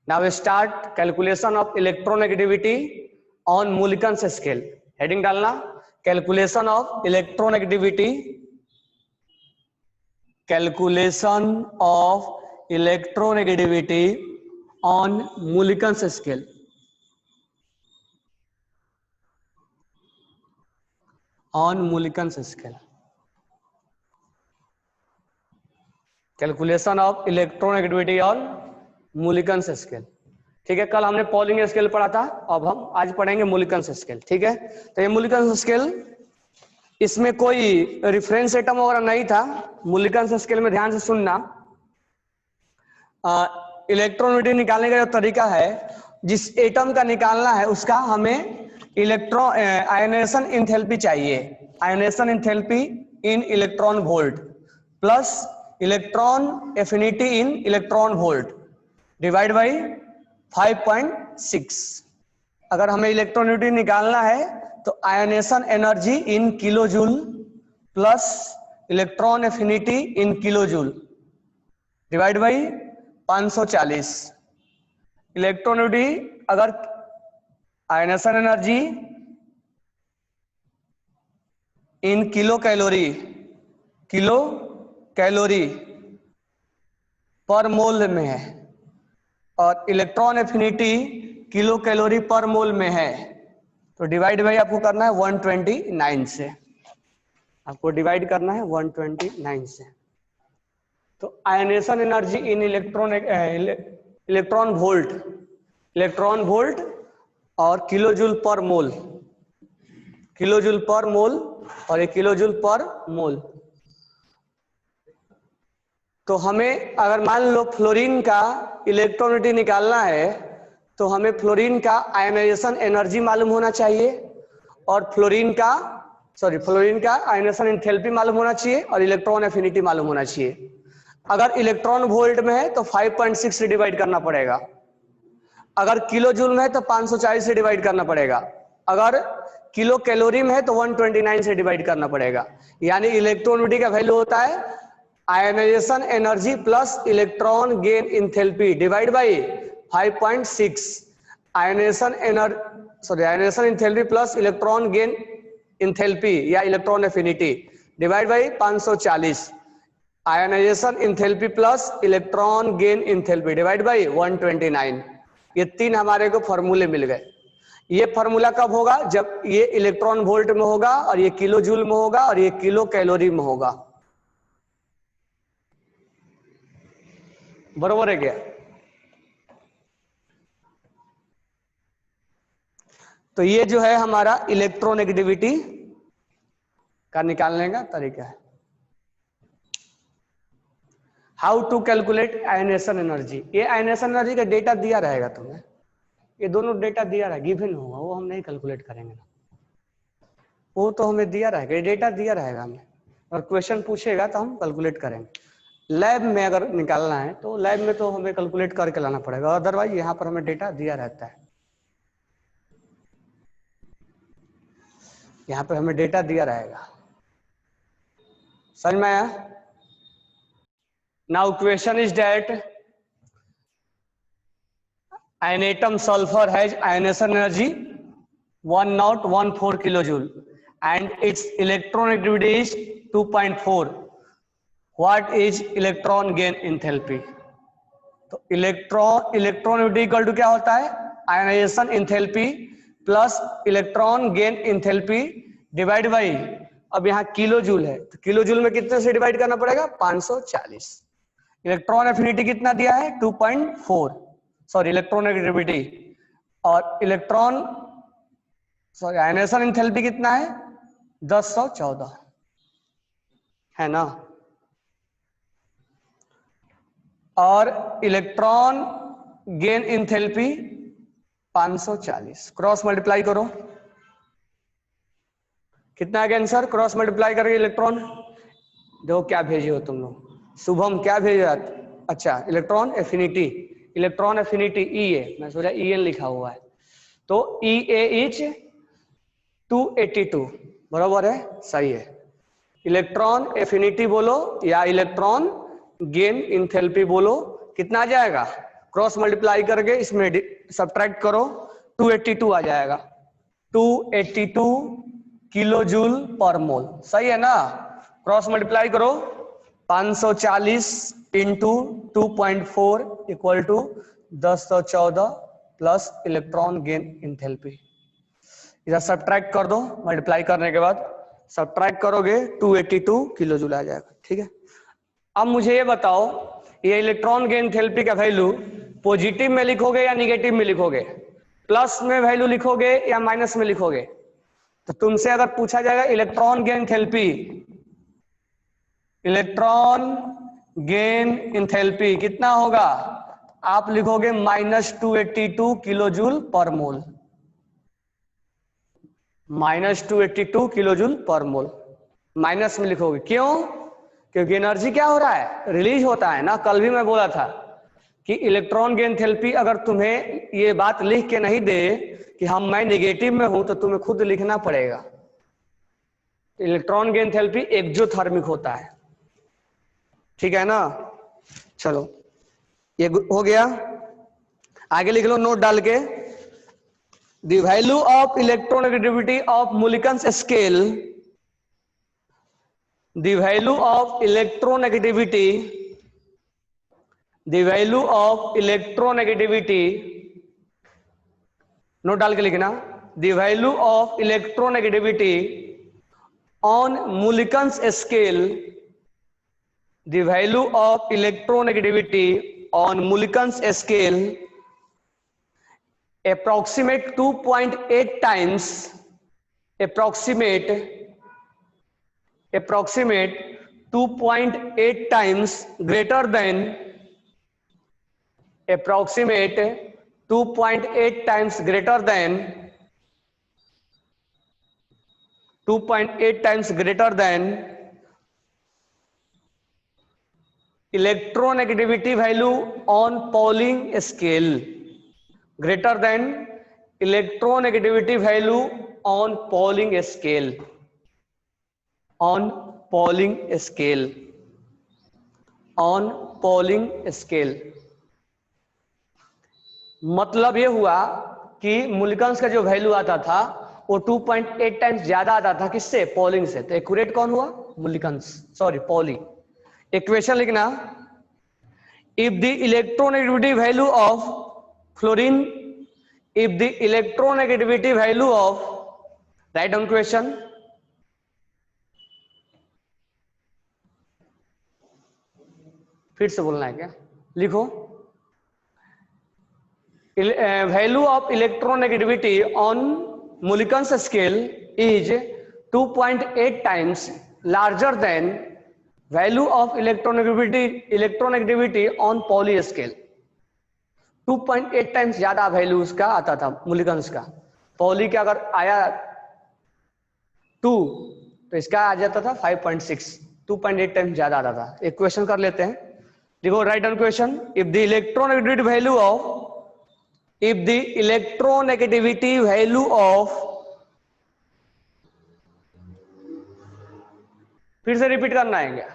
Now start calculation of electronegativity on Mulliken's scale. Heading डालना calculation of electronegativity, calculation of electronegativity on Mulliken's scale. On Mulliken's scale, calculation of electronegativity on Mulliken's scale. ठीक है, कल हमने polling scale पढ़ा था, अब हम आज पढ़ेंगे मूलिकन्स स्केल। ठीक है, तो ये मूलिकन्स स्केल, इसमें कोई रेफरेंस एटम वगैरह नहीं था। मूलिकन्स स्केल में ध्यान से सुनना, इलेक्ट्रोनेगेटिविटी निकालने का जो तरीका है, जिस एटम का निकालना है उसका हमें इलेक्ट्रॉन आयोनेशन एंथैल्पी चाहिए। Ionisation enthalpy in electron volt plus electron affinity in electron volt divide by 5.6। अगर हमें इलेक्ट्रोनेगेटिविटी निकालना है तो ionisation energy in kilo joule plus electron affinity in kilo joule divide by 540। Electronegativity अगर ionisation energy in kilo calorie per mole में है और electron affinity kilo calorie per mole में है, तो डिवाइड बाई आपको करना है 129 से। आपको डिवाइड करना है 129 से। तो आयोनेशन एनर्जी इन इलेक्ट्रॉन वोल्ट और किलोजूल पर मोल, और ये किलोजूल पर मोल। तो हमें अगर मान लो फ्लोरीन का इलेक्ट्रोनेगेटिविटी निकालना है तो हमें फ्लोरीन का आयनाइजेशन एनर्जी मालूम होना चाहिए और फ्लोरीन का आयनाइजेशन एंथैल्पी मालूम होना चाहिए और इलेक्ट्रॉन एफिनिटी मालूम होना चाहिए। अगर इलेक्ट्रॉन वोल्ट में है तो 5.6 से डिवाइड करना पड़ेगा, अगर किलो जूल में है तो 540 से डिवाइड करना पड़ेगा, अगर किलो कैलोरी में है तो 129 से डिवाइड करना पड़ेगा। यानी इलेक्ट्रोनेगेटिविटी का वैल्यू होता है ionisation energy plus electron gain enthalpy divide by 5.6। Ionisation enthalpy plus electron gain enthalpy या electron affinity divide by 540। Ionisation enthalpy plus electron gain enthalpy divide by 129। ये तीन हमारे को फॉर्मूले मिल गए। ये फॉर्मूला कब होगा? जब ये इलेक्ट्रॉन वोल्ट में होगा और ये किलो जूल में होगा और ये किलो कैलोरी में होगा। बरोबर है क्या? तो ये जो है हमारा इलेक्ट्रोनेगेटिविटी का निकालने का तरीका है। How to calculate ionisation energy. ये आयनेशन एनर्जी का डेटा दिया रहेगा तुम्हें, ये दोनों डेटा दिया रहेगा, गिवन होगा, वो हम नहीं कैलकुलेट करेंगे ना, वो तो हमें दिया रहेगा, ये डेटा दिया रहेगा हमें, और क्वेश्चन पूछेगा तो हम कैलकुलेट करेंगे। लैब में अगर निकालना है तो लैब में तो हमें कैलकुलेट करके लाना पड़ेगा, अदरवाइज यहाँ पर हमें डेटा दिया रहता है, यहाँ पे हमें डेटा दिया रहेगा। समझ में आया? Now question is that an atom sulfur has ionization energy 1014 kilojoule and its electronegativity is 2.4. What is electron gain enthalpy? तो इलेक्ट्रॉनेगेटिविटी इक्वल टू क्या होता है? Ionisation enthalpy plus electron gain enthalpy divide by, अब यहाँ किलो जूल है तो kilo joule में कितने से डिवाइड करना पड़ेगा? 540। इलेक्ट्रॉन एफिनिटी कितना दिया है? 2.4, सॉरी इलेक्ट्रोनेगेटिविटी, और आयनाइजेशन एंथैल्पी कितना है? 1014 है ना, और electron gain enthalpy 540। Cross multiply करो, कितना है आंसर? क्रॉस मल्टीप्लाई करके इलेक्ट्रॉन, देखो क्या भेजे हो तुम लोग, शुभम क्या भेजा? अच्छा इलेक्ट्रॉन एफिनिटी ई ए, मैं सोचा ई एन लिखा हुआ है, तो ई ए इज 282, बराबर है, सही है। इलेक्ट्रॉन एफिनिटी बोलो या इलेक्ट्रॉन गेन एंथैल्पी बोलो, कितना आ जाएगा? क्रॉस मल्टीप्लाई करके इसमें सब्ट्रैक्ट करो, 282 आ जाएगा, 282 किलो जूल पर मोल, सही है ना। क्रॉस मल्टीप्लाई करो, 540 into 2.4 equal to 1014 plus electron gain enthalpy. इधर सब्ट्रैक्ट कर दो, मल्टीप्लाई करने के बाद सब्ट्रैक्ट करोगे 282 किलो जूल आ जाएगा, ठीक है। अब मुझे ये बताओ, ये इलेक्ट्रॉन गेन एंथैल्पी का वैल्यू पॉजिटिव में लिखोगे या निगेटिव में लिखोगे, प्लस में वैल्यू लिखोगे या माइनस में लिखोगे। तो तुमसे अगर पूछा जाएगा electron gain enthalpy, electron gain enthalpy कितना होगा, आप लिखोगे -282 किलो जूल पर मोल, -282 किलो जूल पर मोल माइनस में लिखोगे। क्यों? क्योंकि एनर्जी क्या हो रहा है, रिलीज होता है ना। कल भी मैं बोला था कि इलेक्ट्रॉन गेन एंथैल्पी अगर तुम्हें ये बात लिख के नहीं दे कि मैं नेगेटिव में हूं, तो तुम्हें खुद लिखना पड़ेगा। इलेक्ट्रॉन गेन एंथैल्पी एक्सोथर्मिक होता है, ठीक है ना। चलो ये हो गया, आगे लिख लो नोट डाल के। The value of electronegativity of Mulliken's scale, the value of electronegativity, the value of electronegativity, note डाल के लिखना, the value of electronegativity on Mulliken's scale, the value of electronegativity on Mulliken's scale approximate 2.8 times, approximate 2.8 times greater than, approximate 2.8 times greater than, 2.8 times greater than electronegativity value on Pauling scale, greater than electronegativity value on Pauling scale, on Pauling scale, on Pauling scale। मतलब ये हुआ कि मुलिकन्स का जो value आता था वो 2.8 times ज्यादा आता था, किससे, पॉलिंग से। तो एक्यूरेट कौन हुआ, मुलिकन्स, सॉरी पॉली। इक्वेशन लिखना, if the electronegativity value of fluorine, if the electronegativity value of, write down question, फिर से बोलना है क्या, लिखो, value of electronegativity on Mulliken's scale is 2.8 times larger than value of electronegativity on Pauling scale. 2.8 times ज्यादा वैल्यू उसका आता था मुलिकन्स का। पॉली का अगर आया 2 तो इसका आ जाता था 5.6, 2.8 टाइम्स ज्यादा आता था। एक क्वेश्चन कर लेते हैं, देखो right down question, if the electronegativity value of, if the electronegativity value of, फिर से रिपीट करना है क्या,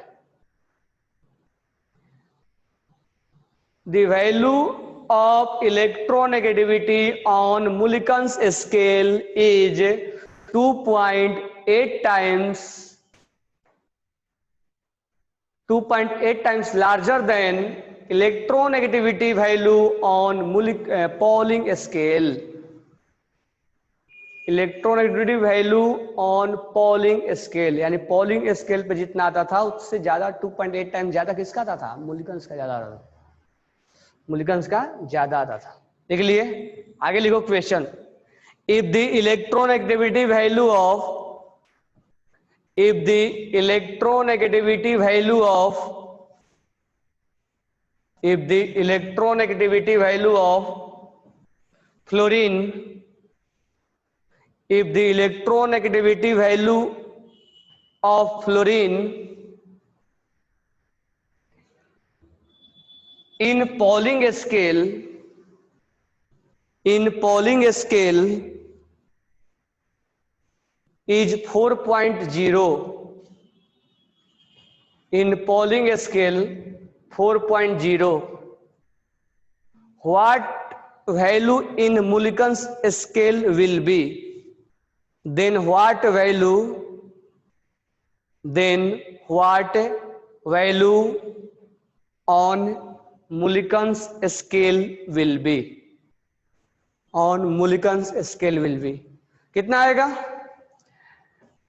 the value of electronegativity on Mulliken's scale is 2.8 times, 2.8 times larger than electronegativity value on Pauling scale, electronegativity value on polling scale, यानी polling scale पे जितना आता था उससे ज्यादा 2.8 टाइम ज्यादा किसका आता था, मुलिकन्स का ज्यादा आता था, मुलिकन्स का ज्यादा आता था। देख लिए, आगे लिखो question, if the electronegativity value of, if the electronegativity value of, if the electronegativity value of fluorine, if the electronegativity value of fluorine in Pauling scale, in Pauling scale is 4.0, in Pauling scale 4.0, what value in Mulliken's scale will be, then what value on Mulliken's scale will be, on Mulliken's scale will be कितना आएगा?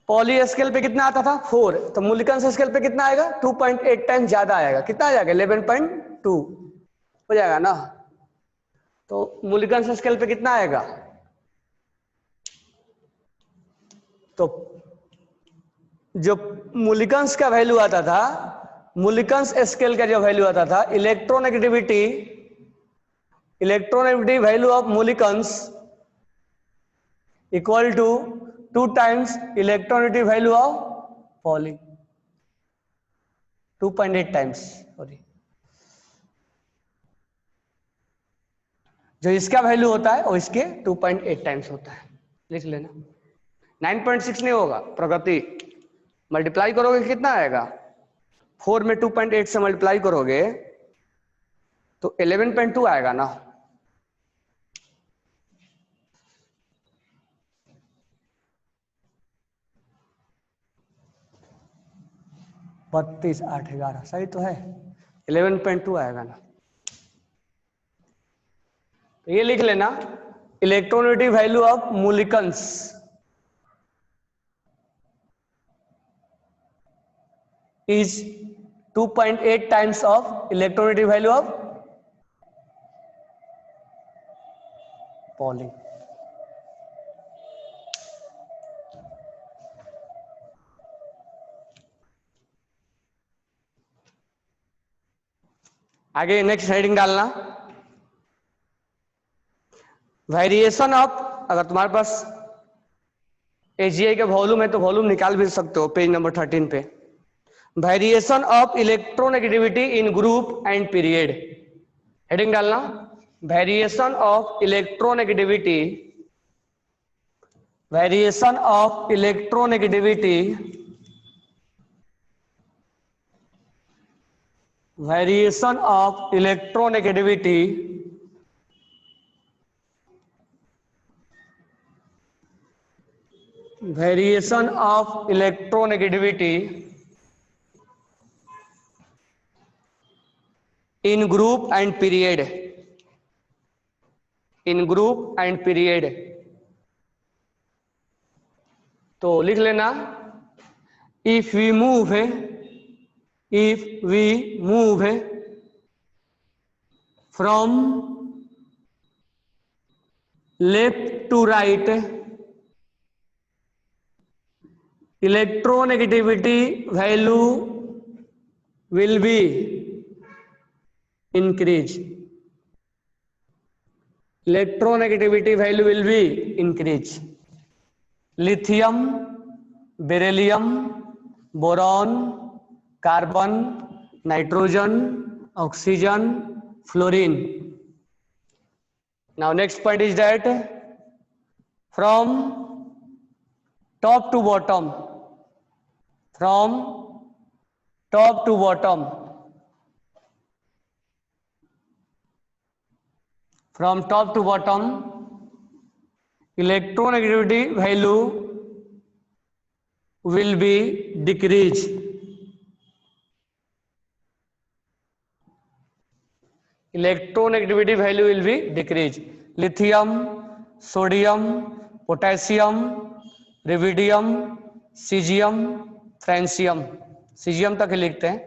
Poly scale पे कितना आता था 4, तो मुलिकन्स scale पे कितना आएगा 2.8 टाइम ज्यादा आएगा, कितना आ जाएगा 11.2 हो जाएगा ना। तो मुलिकन्स स्केल पे कितना आएगा, तो जो मुलिकन्स का वैल्यू आता था, मुलिकन्स स्केल का जो वैल्यू आता था, electronegativity value of Mulliken's equal to 2 times electronegative value of Pauling, 2.8 times. Sorry, जो इसका वैल्यू होता है वो इसके 2.8 टाइम्स होता है, लिख लेना। 9.6 नहीं होगा, प्रगति मल्टीप्लाई करोगे कितना आएगा, 4 में 2.8 से मल्टीप्लाई करोगे तो 11.2 आएगा ना। बत्तीस 8 11 सही तो है, 11.2 आएगा ना। तो ये लिख लेना, electronegative value of Mulliken's is 2.8 times of electronegative value of Pauling. आगे नेक्स्ट हेडिंग डालना, वेरिएशन ऑफ, अगर तुम्हारे पास एजीआई के वॉल्यूम है तो वॉल्यूम निकाल भी सकते हो पेज नंबर 13 पे। Variation of electronegativity in group and period, heading डालना, variation of electronegativity, variation of electronegativity, variation of electronegativity variation of electronegativity in group and period, in group and period। तो लिख लेना, if we move from left to right, electronegativity value will be increase, electronegativity value will be increase। Lithium, beryllium, boron, carbon, nitrogen, oxygen, fluorine. Now next point is that from top to bottom, from top to bottom, from top to bottom, electronegativity value will be decrease, electronegativity value will be decrease। lithium, sodium, potassium, rubidium, cesium, francium, cesium तक लिखते हैं।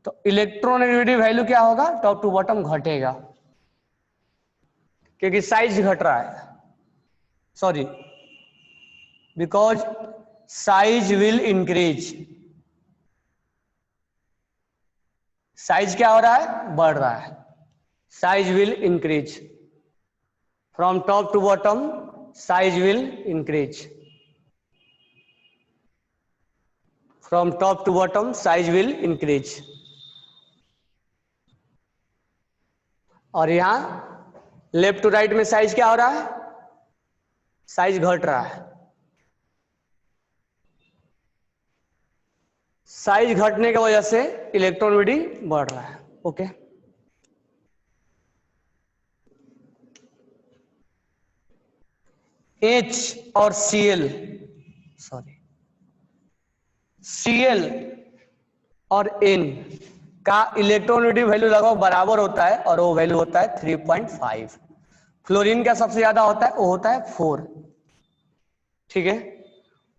तो electronegativity value क्या होगा, top to bottom घटेगा, क्योंकि size घट रहा है, sorry, because size will increase, size क्या हो रहा है, बढ़ रहा है, size will increase, from top to bottom size will increase, from top to bottom size will increase. और यहां लेफ्ट टू राइट में साइज क्या हो रहा है, साइज घट रहा है, साइज घटने की वजह से इलेक्ट्रोनेगेटिविटी बढ़ रहा है। ओके, H और Cl, सॉरी, Cl और N का इलेक्ट्रोनेगेटिव वैल्यू लगभग बराबर होता है और वो वैल्यू होता है 3.5। फ्लोरीन का सबसे ज्यादा होता है, वो होता है 4। ठीक है।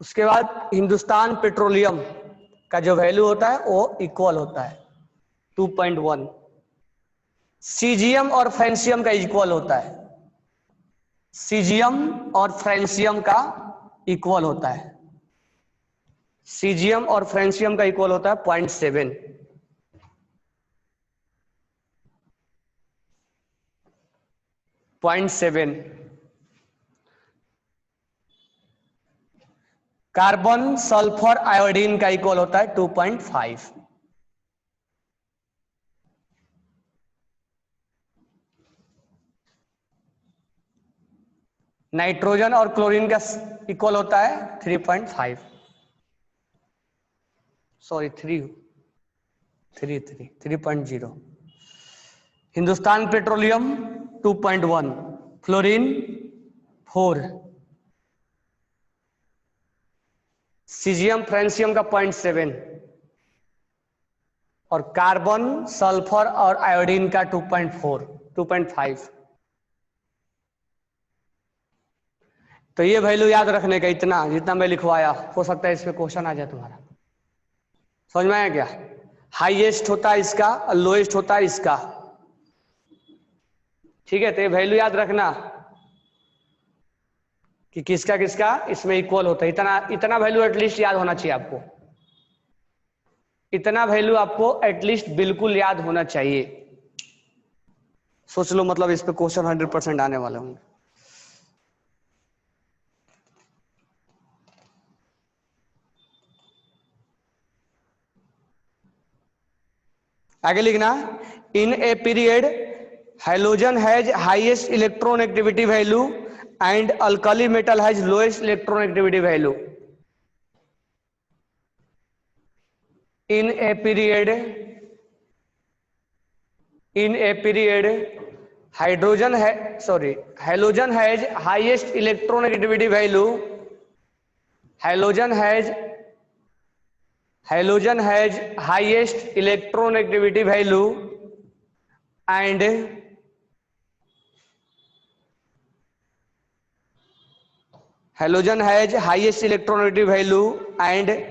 उसके बाद हिंदुस्तान पेट्रोलियम का जो वैल्यू होता है वो इक्वल होता है 2.1। सीजियम और फ्रेंसियम का इक्वल होता है, सीजियम और फ्रेंसियम का इक्वल होता है, सीजियम और फ्रेंसियम का इक्वल होता है 0.7। कार्बन सल्फर आयोडीन का इक्वल होता है 2.5। नाइट्रोजन और क्लोरीन का इक्वल होता है 3.5, sorry 3.0। Hindustan petroleum 2.1, fluorine 4, caesium francium का 0.7 और कार्बन सल्फर और आयोडीन का 2.5। तो ये वैल्यू याद रखने का, इतना जितना मैं लिखवाया, हो सकता है इस पे क्वेश्चन आ जाए तुम्हारा। समझ में आया क्या? हाईएस्ट होता है इसका और लोएस्ट होता है इसका। ठीक है, तो ये वैल्यू याद रखना कि किसका किसका इसमें इक्वल होता है। इतना वैल्यू एटलीस्ट याद होना चाहिए आपको, इतना वैल्यू आपको एटलीस्ट बिल्कुल याद होना चाहिए। सोच लो, मतलब इस पे क्वेश्चन 100% आने वाले होंगे। आगे लिखना, in a period hydrogen has highest electron activity value and alkali metal has lowest electron activity value. in a period hydrogen halogen has highest electronegativity value. Halogen has highest electronegativity value and halogen has highest electronegativity value and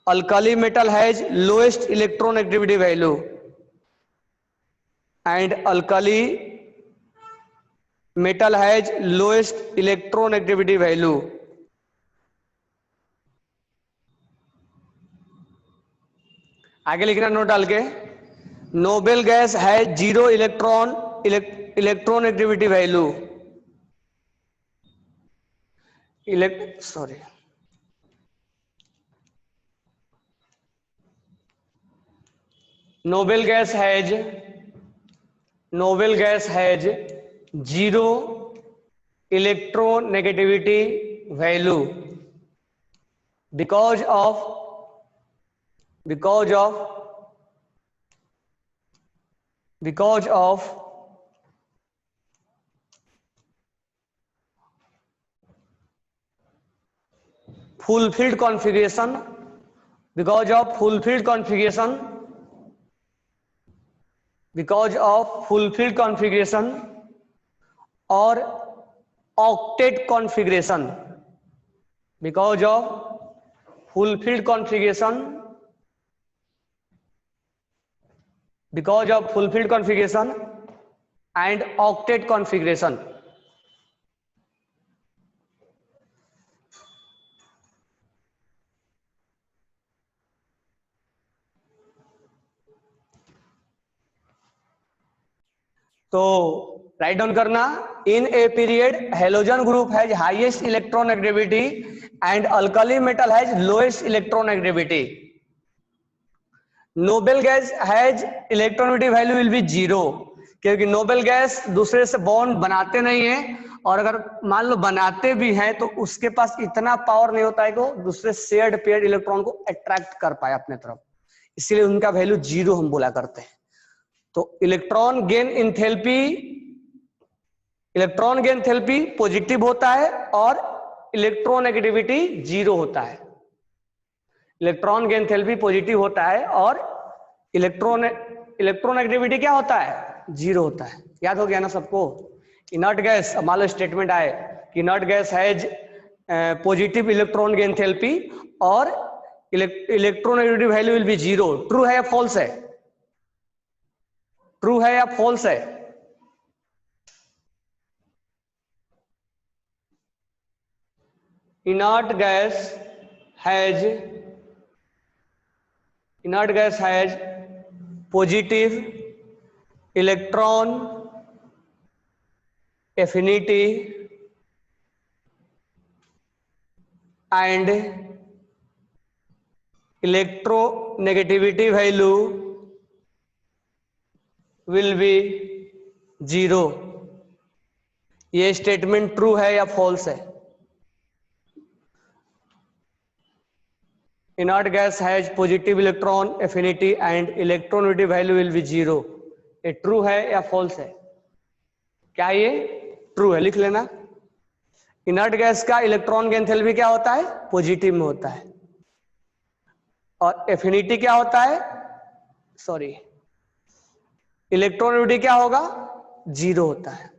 alkali metal has lowest electronegativity value and alkali metal has lowest electronegativity value. आगे लिखना note डाल के, noble gas है 0 electron activity value. Nobel gas has 0 electronegativity value because of fulfilled configuration, because of fulfilled configuration or octet configuration, because of fulfilled configuration and octet configuration. तो write down करना, in a period halogen group has highest electron activity and alkali metal has lowest electron activity. Noble gas has electron affinity value will be 0, क्योंकि noble gas दूसरे से bond बनाते नहीं है, और अगर मान लो बनाते भी हैं तो उसके पास इतना पावर नहीं होता है कि वो दूसरे शेयर्ड पेयर्ड इलेक्ट्रॉन को अट्रैक्ट कर पाए अपने तरफ, इसीलिए उनका वैल्यू 0 हम बोला करते हैं। तो इलेक्ट्रॉन गेन इंथैल्पी इलेक्ट्रॉन की एंथैल्पी पॉजिटिव होता है और इलेक्ट्रोनेगेटिविटी 0 होता है। इलेक्ट्रॉन की एंथैल्पी पॉजिटिव होता है और इलेक्ट्रोनेगेटिविटी क्या होता है? 0 होता है। याद हो गया ना सबको? इनर्ट गैस, मान लो स्टेटमेंट आए कि inert gas has positive electron की एंथैल्पी और electronegative value will be 0। True है या फॉल्स है? ट्रू है या फॉल्स है? inert gas has positive electron affinity and electronegativity value will be 0। ये स्टेटमेंट ट्रू है या फॉल्स है? Inert gas has positive electron affinity and electronegativity value will be 0। ये ट्रू है या फॉल्स है? क्या ये ट्रू है? लिख लेना। इनर्ट गैस का इलेक्ट्रॉन की एंथैल्पी क्या होता है? पॉजिटिव में होता है। और एफिनिटी क्या होता है? सॉरी, इलेक्ट्रोनेगेटिविटी क्या होगा? 0 होता है।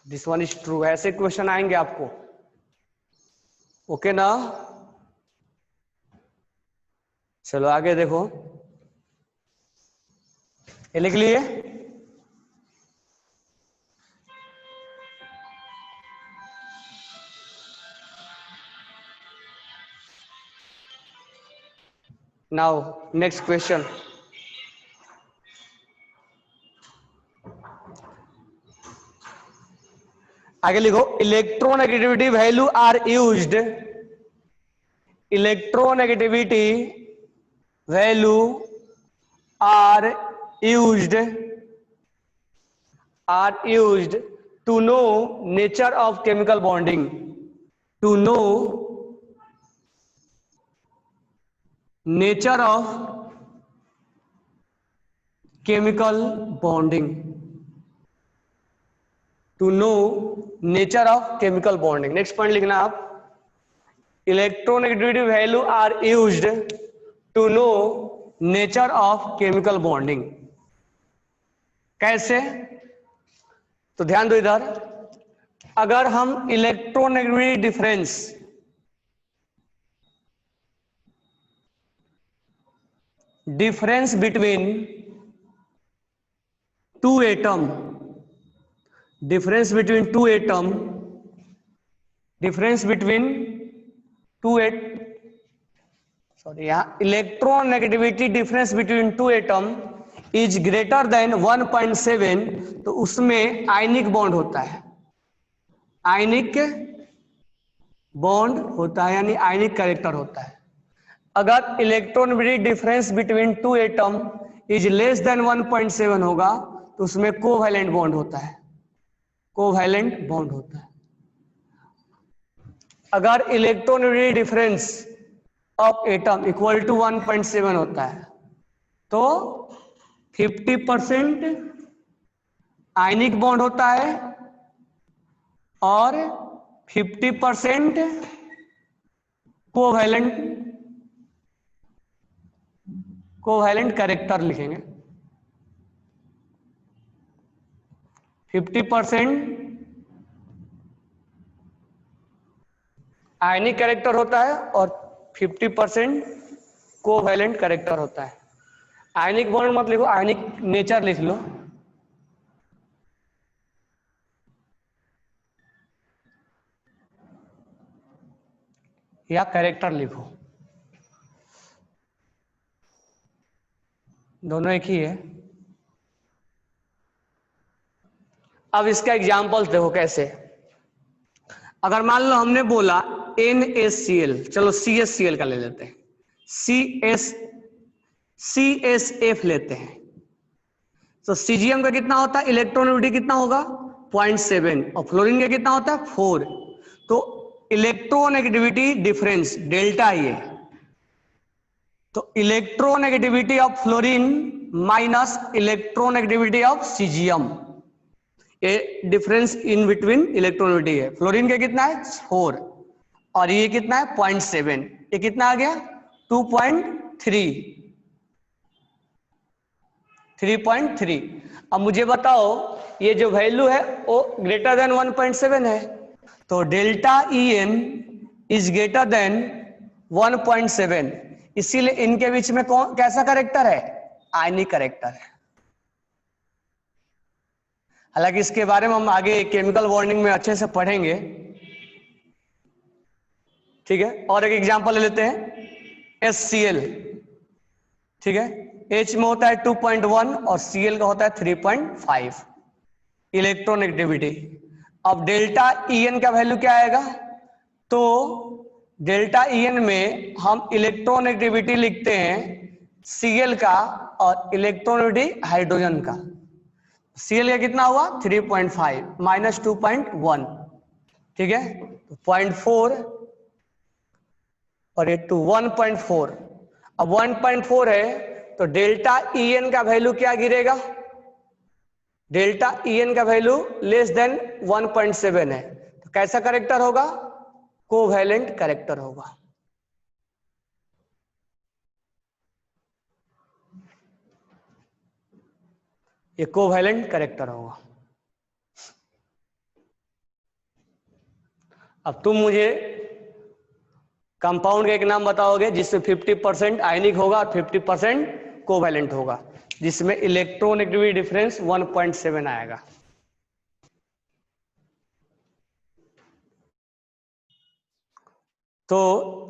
This one is true. ऐसे क्वेश्चन आएंगे आपको, ओके ना? चलो आगे देखो, ये लिख लिए। Now next question. आगे लिखो, electronegativity value are used. Electronegativity value are used to know nature of chemical bonding. To know nature of chemical bonding. To know nature of chemical bonding. Next point लिखना आप, electronegativity value are used to know nature of chemical bonding. कैसे? तो ध्यान दो इधर, अगर हम electronegativity difference between two atom, difference between electronegativity difference between two atom is greater than 1.7, तो उसमें आयनिक बॉन्ड होता है। आयनिक बॉन्ड होता है, यानी आयनिक कैरेक्टर होता है। अगर electronegativity difference between two atom is less than 1.7 होगा तो उसमें कोवैलेंट बॉन्ड होता है। कोवैलेंट बॉन्ड होता है। अगर electronegativity difference of atom equal to 1.7 होता है तो 50% आयनिक बॉन्ड होता है और 50% कोवैलेंट कैरेक्टर लिखेंगे। 50% आयनिक कैरेक्टर होता है और 50% कोवैलेंट कैरेक्टर होता है। आयनिक बॉन्ड मत लिखो, आयनिक नेचर लिख लो। या कैरेक्टर लिखो, दोनों एक ही है। अब इसका एग्जांपल्स देखो कैसे। अगर मान लो हमने बोला NaCl, चलो CsCl का ले लेते हैं, CSF लेते हैं, तो सीजियम का कितना होता है? इलेक्ट्रोनेगेटिविटी कितना होगा? 0.7। और फ्लोरीन का कितना होता है? 4। तो इलेक्ट्रोनेगेटिविटी डिफरेंस डेल्टा ये, तो electronegativity of fluorine minus electronegativity of caesium, ये डिफरेंस इन बिटवीन इलेक्ट्रॉनिटी है। फ्लोरीन का कितना है 4 और ये कितना है 0.7, ये कितना आ गया 3.3। अब मुझे बताओ ये जो वैल्यू है वो ग्रेटर देन 1.7 है, तो delta E N is greater than 1.7, इसीलिए इनके बीच में कौन कैसा करेक्टर है, आयनिक करेक्टर है। हालांकि इसके बारे में हम आगे केमिकल बॉन्डिंग में अच्छे से पढ़ेंगे, ठीक है। और एक एग्जांपल ले लेते हैं HCl, ठीक है। H में होता है 2.1 और Cl का होता है 3.5 इलेक्ट्रोनेगेटिविटी। अब डेल्टा En का वैल्यू क्या आएगा, तो डेल्टा En में हम इलेक्ट्रोनेगेटिविटी लिखते हैं Cl का और इलेक्ट्रोनेगेटिविटी हाइड्रोजन का। Cl का कितना हुआ 3.5 माइनस 2.1, ठीक है, 0.4 और ये 1.4। अब 1.4 है तो डेल्टा En का वैल्यू क्या गिरेगा, डेल्टा En का वैल्यू लेस देन 1.7 है, तो कैसा करेक्टर होगा, कोवैलेंट करेक्टर होगा। ये कोवैलेंट करेक्टर होगा। अब तुम मुझे कंपाउंड का एक नाम बताओगे जिसमें 50% आयनिक होगा और 50% कोवैलेंट होगा, जिसमें इलेक्ट्रोनेगेटिविटी डिफरेंस 1.7 आएगा। तो